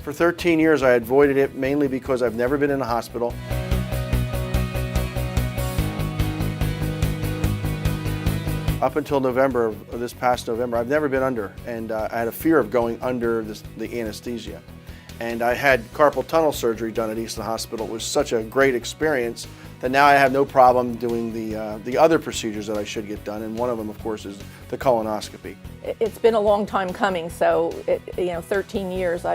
For 13 years I avoided it mainly because I've never been in a hospital. Up until November, of this past November, I've never been under, and I had a fear of going under the anesthesia. And I had carpal tunnel surgery done at Easton Hospital. It was such a great experience that now I have no problem doing the other procedures that I should get done, and one of them, of course, is the colonoscopy. It's been a long time coming, so 13 years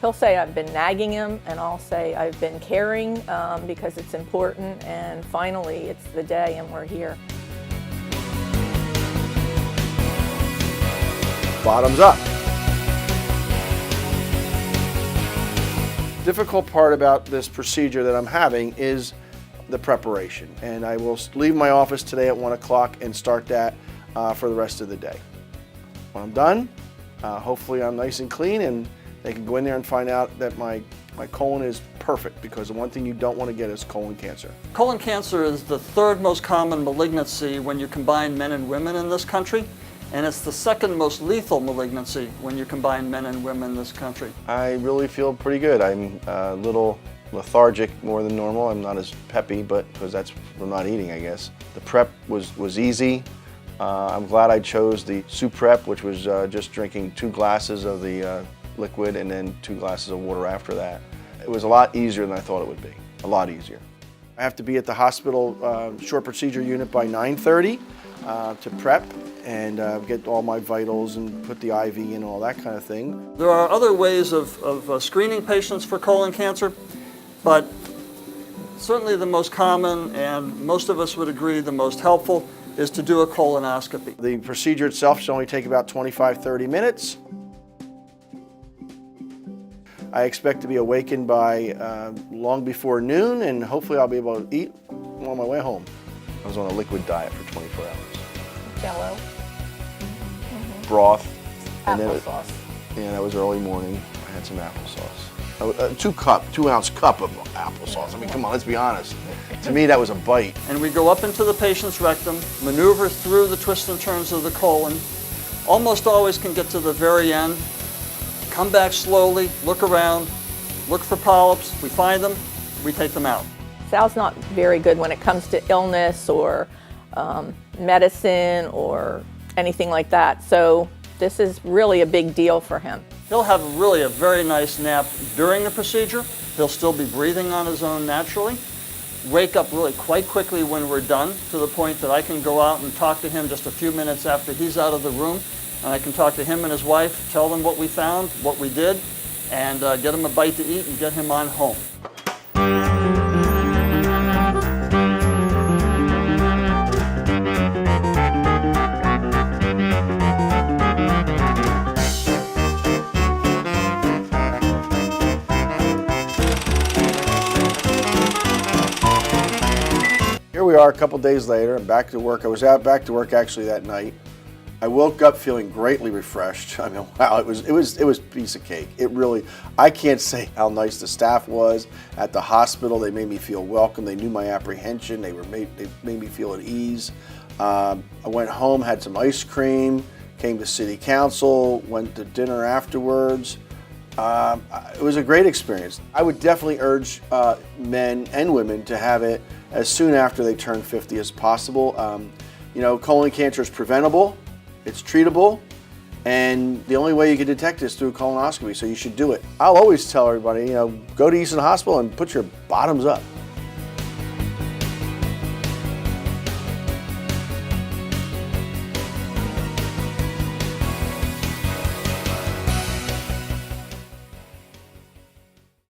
he'll say I've been nagging him, and I'll say I've been caring because it's important, and finally it's the day and we're here. Bottoms up. Difficult part about this procedure that I'm having is the preparation, and I will leave my office today at 1 o'clock and start that for the rest of the day. When I'm done, hopefully I'm nice and clean, and they can go in there and find out that my colon is perfect, because the one thing you don't want to get is colon cancer. Colon cancer is the third most common malignancy when you combine men and women in this country, and it's the second most lethal malignancy when you combine men and women in this country. I really feel pretty good. I'm a little lethargic more than normal. I'm not as peppy, but because that's from not eating, I guess. The prep was easy. I'm glad I chose the soup prep, which was just drinking 2 glasses of the liquid and then 2 glasses of water after that. It was a lot easier than I thought it would be, a lot easier. I have to be at the hospital short procedure unit by 9:30 to prep and get all my vitals and put the IV in and all that kind of thing. There are other ways of screening patients for colon cancer, but certainly the most common, and most of us would agree the most helpful, is to do a colonoscopy. The procedure itself should only take about 25-30 minutes. I expect to be awakened by long before noon, and hopefully I'll be able to eat on my way home. I was on a liquid diet for 24 hours. Jello. Broth. Applesauce. Yeah, that was early morning. I had some applesauce. 2-ounce cup of applesauce. I mean, come on, let's be honest. To me, that was a bite. And we go up into the patient's rectum, maneuver through the twists and turns of the colon, almost always can get to the very end, come back slowly, look around, look for polyps. We find them, we take them out. Sal's not very good when it comes to illness or medicine or anything like that, so this is really a big deal for him. He'll have really a very nice nap during the procedure. He'll still be breathing on his own naturally. Wake up really quite quickly when we're done, to the point that I can go out and talk to him just a few minutes after he's out of the room, and I can talk to him and his wife, tell them what we found, what we did, and get him a bite to eat and get him on home. Here we are a couple days later. I'm back to work. I was back to work actually that night. I woke up feeling greatly refreshed. I mean, wow, it was a piece of cake. It really, I can't say how nice the staff was at the hospital. They made me feel welcome. They knew my apprehension. They made me feel at ease. I went home, had some ice cream, came to city council, went to dinner afterwards. It was a great experience. I would definitely urge men and women to have it as soon after they turn 50 as possible. Colon cancer is preventable, it's treatable, and the only way you can detect it is through a colonoscopy, so you should do it. I'll always tell everybody, go to Easton Hospital and put your bottoms up.